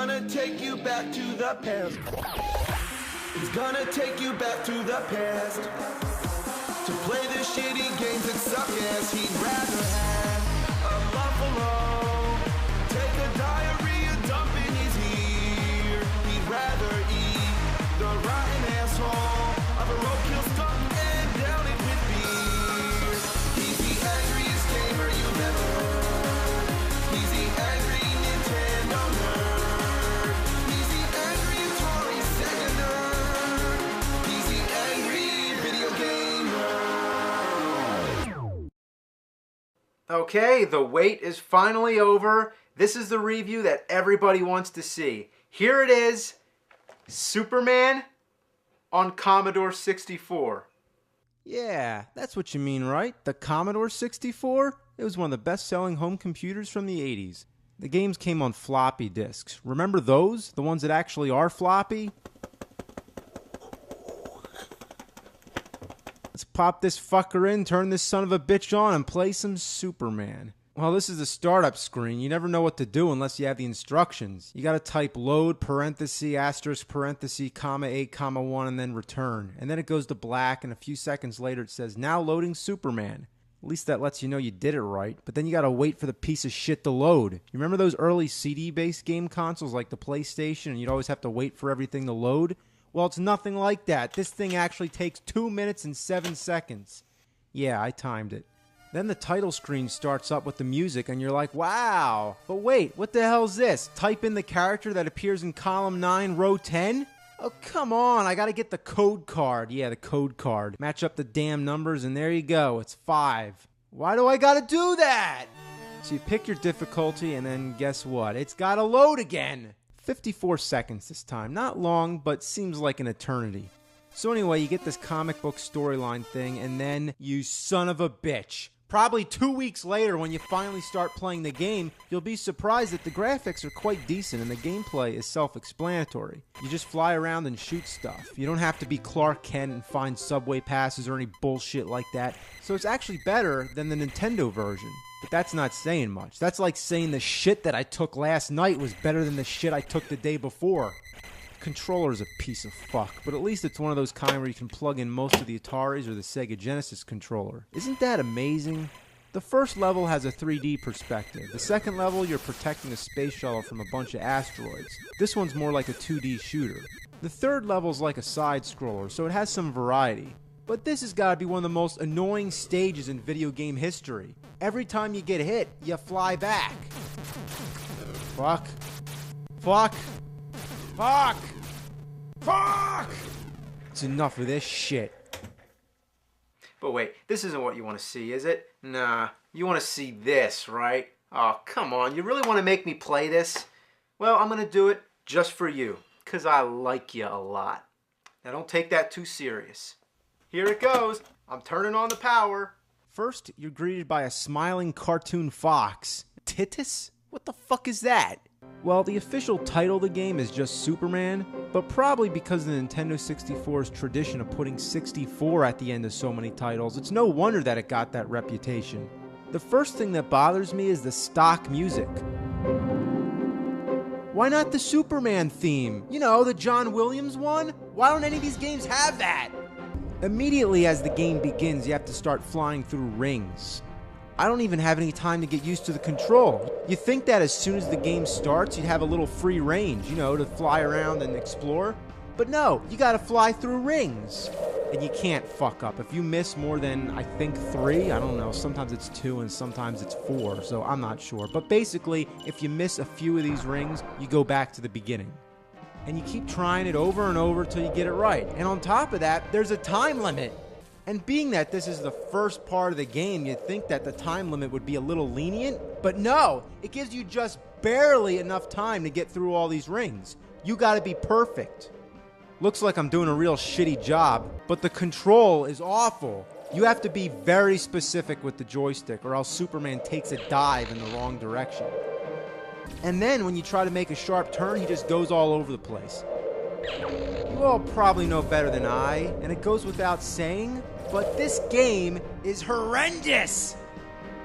gonna take you back to the past. He's gonna take you back to the past to play the shitty games that suck ass. He'd rather have a buffalo take a diarrhea dump in his ear. He'd rather eat the rotten asshole of a roadkill stump and down it with beer. He's the angriest gamer you've ever heard. He's the angry Nintendo nerd. He's the angry Atari Sega nerd. He's the angry video game nerd. Okay, the wait is finally over. This is the review that everybody wants to see. Here it is, Superman on Commodore 64. Yeah, that's what you mean, right? The Commodore 64? It was one of the best-selling home computers from the 80s. The games came on floppy disks. Remember those? The ones that actually are floppy? Let's pop this fucker in, turn this son of a bitch on, and play some Superman. Well, this is the startup screen. You never know what to do unless you have the instructions. You gotta type load, parenthesis, asterisk, parenthesis, comma 8, comma 1, and then return. And then it goes to black, and a few seconds later it says, now loading Superman. At least that lets you know you did it right. But then you gotta wait for the piece of shit to load. You remember those early CD-based game consoles like the PlayStation, and you'd always have to wait for everything to load? Well, it's nothing like that. This thing actually takes 2 minutes and 7 seconds. Yeah, I timed it. Then the title screen starts up with the music and you're like, wow. But wait, what the hell's this? Type in the character that appears in column 9, row 10? Oh, come on, I gotta get the code card. Yeah, the code card. Match up the damn numbers and there you go, it's 5. Why do I gotta do that? So you pick your difficulty and then guess what? It's gotta load again. 54 seconds this time. Not long, but seems like an eternity. So anyway, you get this comic book storyline thing and then you son of a bitch. Probably 2 weeks later, when you finally start playing the game, you'll be surprised that the graphics are quite decent and the gameplay is self-explanatory. You just fly around and shoot stuff. You don't have to be Clark Kent and find subway passes or any bullshit like that. So it's actually better than the Nintendo version. But that's not saying much. That's like saying the shit that I took last night was better than the shit I took the day before. Controller's a piece of fuck, but at least it's one of those kind where you can plug in most of the Ataris or the Sega Genesis controller. Isn't that amazing? The first level has a 3D perspective. The second level, you're protecting a space shuttle from a bunch of asteroids. This one's more like a 2D shooter. The third level's like a side-scroller, so it has some variety. But this has got to be one of the most annoying stages in video game history. Every time you get hit, you fly back. Fuck. Fuck. Fuck! Fuck! It's enough of this shit. But wait, this isn't what you want to see, is it? Nah, you want to see this, right? Oh, come on, you really want to make me play this? Well, I'm going to do it just for you, because I like you a lot. Now don't take that too serious. Here it goes. I'm turning on the power. First, you're greeted by a smiling cartoon fox. Titus? What the fuck is that? Well, the official title of the game is just Superman, but probably because of the Nintendo 64's tradition of putting 64 at the end of so many titles, it's no wonder that it got that reputation. The first thing that bothers me is the stock music. Why not the Superman theme? You know, the John Williams one? Why don't any of these games have that? Immediately as the game begins, you have to start flying through rings. I don't even have any time to get used to the control. You think that as soon as the game starts, you'd have a little free range, you know, to fly around and explore. But no, you gotta fly through rings. And you can't fuck up. If you miss more than, I think, 3, I don't know, sometimes it's 2 and sometimes it's 4, so I'm not sure. But basically, if you miss a few of these rings, you go back to the beginning. And you keep trying it over and over till you get it right. And on top of that, there's a time limit. And being that this is the first part of the game, you'd think that the time limit would be a little lenient. But no, it gives you just barely enough time to get through all these rings. You gotta be perfect. Looks like I'm doing a real shitty job, but the control is awful. You have to be very specific with the joystick or else Superman takes a dive in the wrong direction. And then when you try to make a sharp turn, he just goes all over the place. You all probably know better than I, and it goes without saying, but this game is horrendous!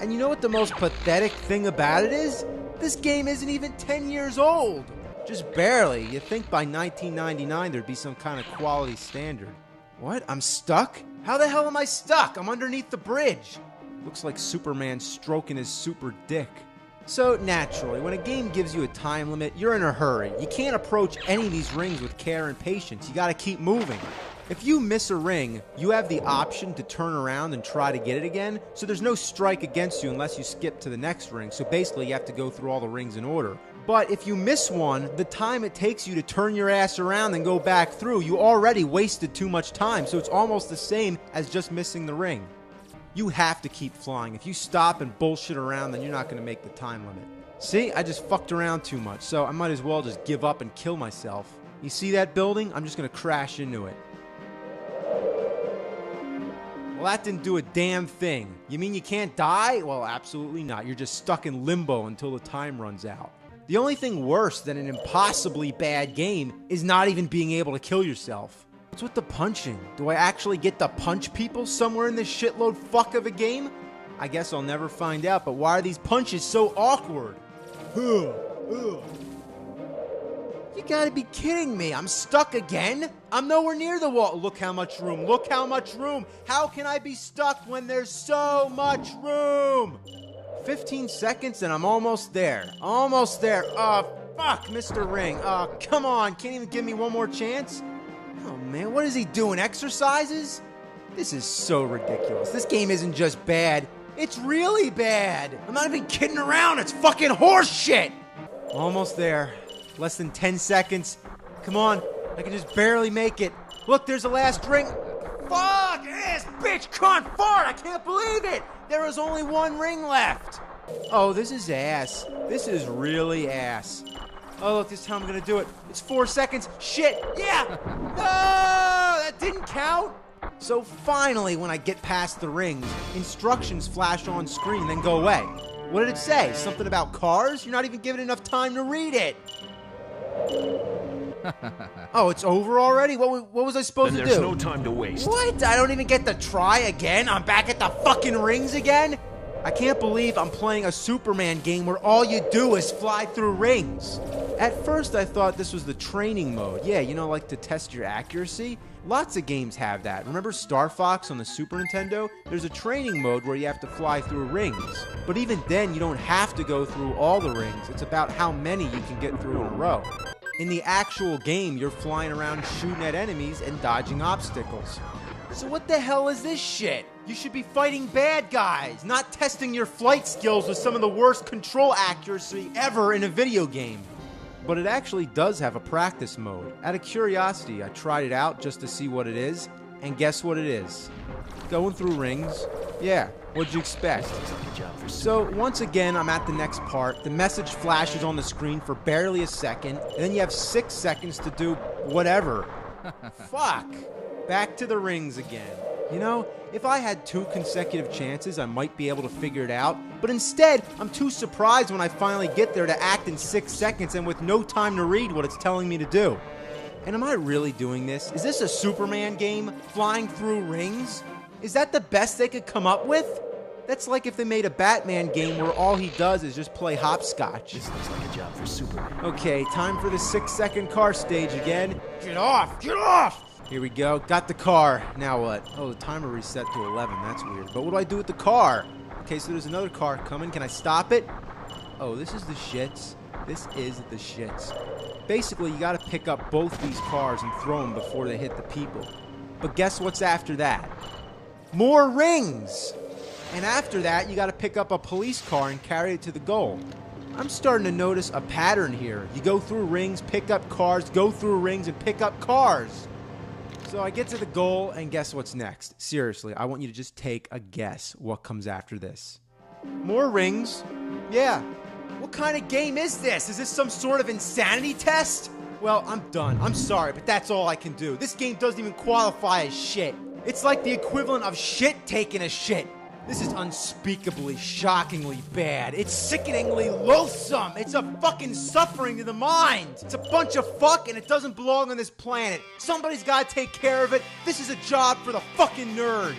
And you know what the most pathetic thing about it is? This game isn't even 10 years old! Just barely. You'd think by 1999 there'd be some kind of quality standard. What? I'm stuck? How the hell am I stuck? I'm underneath the bridge. Looks like Superman stroking his super dick. So, naturally, when a game gives you a time limit, you're in a hurry. You can't approach any of these rings with care and patience. You gotta keep moving. If you miss a ring, you have the option to turn around and try to get it again, so there's no strike against you unless you skip to the next ring, so basically you have to go through all the rings in order. But if you miss one, the time it takes you to turn your ass around and go back through, you already wasted too much time, so it's almost the same as just missing the ring. You have to keep flying. If you stop and bullshit around, then you're not going to make the time limit. See, I just fucked around too much, so I might as well just give up and kill myself. You see that building? I'm just going to crash into it. Well, that didn't do a damn thing. You mean you can't die? Well, absolutely not. You're just stuck in limbo until the time runs out. The only thing worse than an impossibly bad game is not even being able to kill yourself. What's with the punching? Do I actually get to punch people somewhere in this shitload fuck of a game? I guess I'll never find out, but why are these punches so awkward? You gotta be kidding me. I'm stuck again? I'm nowhere near the wall. Look how much room. Look how much room. How can I be stuck when there's so much room? 15 seconds and I'm almost there. Almost there. Oh, fuck, Mr. Ring. Oh, come on. Can't even give me one more chance? Oh, man, what is he doing? Exercises? This is so ridiculous. This game isn't just bad. It's really bad. I'm not even kidding around. It's fucking horse shit. Almost there. Less than 10 seconds. Come on. I can just barely make it. Look, there's the last ring. Fuck! Ass bitch can't fart! I can't believe it! There is only one ring left. Oh, this is ass. This is really ass. Oh, look, this time I'm gonna do it. It's 4 seconds. Shit! Yeah! No! That didn't count! So finally, when I get past the rings, instructions flash on screen, then go away. What did it say? Something about cars? You're not even given enough time to read it. Oh, it's over already? What was I supposed to do? There's no time to waste. What? I don't even get to try again? I'm back at the fucking rings again? I can't believe I'm playing a Superman game where all you do is fly through rings. At first, I thought this was the training mode. Yeah, you know, like to test your accuracy. Lots of games have that. Remember Star Fox on the Super Nintendo? There's a training mode where you have to fly through rings. But even then, you don't have to go through all the rings. It's about how many you can get through in a row. In the actual game, you're flying around shooting at enemies and dodging obstacles. So what the hell is this shit? You should be fighting bad guys, not testing your flight skills with some of the worst control accuracy ever in a video game. But it actually does have a practice mode. Out of curiosity, I tried it out just to see what it is, and guess what it is? Going through rings. Yeah, what'd you expect? So once again, I'm at the next part. The message flashes on the screen for barely a second, and then you have 6 seconds to do whatever. Fuck. Back to the rings again. You know, if I had 2 consecutive chances, I might be able to figure it out. But instead, I'm too surprised when I finally get there to act in 6 seconds and with no time to read what it's telling me to do. And am I really doing this? Is this a Superman game? Flying through rings? Is that the best they could come up with? That's like if they made a Batman game where all he does is just play hopscotch. This looks like a job for Superman. Okay, time for the 6-second car stage again. Get off! Get off! Here we go. Got the car. Now what? Oh, the timer reset to 11. That's weird. But what do I do with the car? Okay, so there's another car coming. Can I stop it? Oh, this is the shits. This is the shits. Basically, you got to pick up both these cars and throw them before they hit the people. But guess what's after that? More rings! And after that, you got to pick up a police car and carry it to the goal. I'm starting to notice a pattern here. You go through rings, pick up cars, go through rings, and pick up cars. So I get to the goal, and guess what's next? Seriously, I want you to just take a guess what comes after this. More rings? Yeah. What kind of game is this? Is this some sort of insanity test? Well, I'm done. I'm sorry, but that's all I can do. This game doesn't even qualify as shit. It's like the equivalent of shit taking a shit. This is unspeakably, shockingly bad. It's sickeningly loathsome. It's a fucking suffering to the mind. It's a bunch of fuck and it doesn't belong on this planet. Somebody's gotta take care of it. This is a job for the fucking nerd.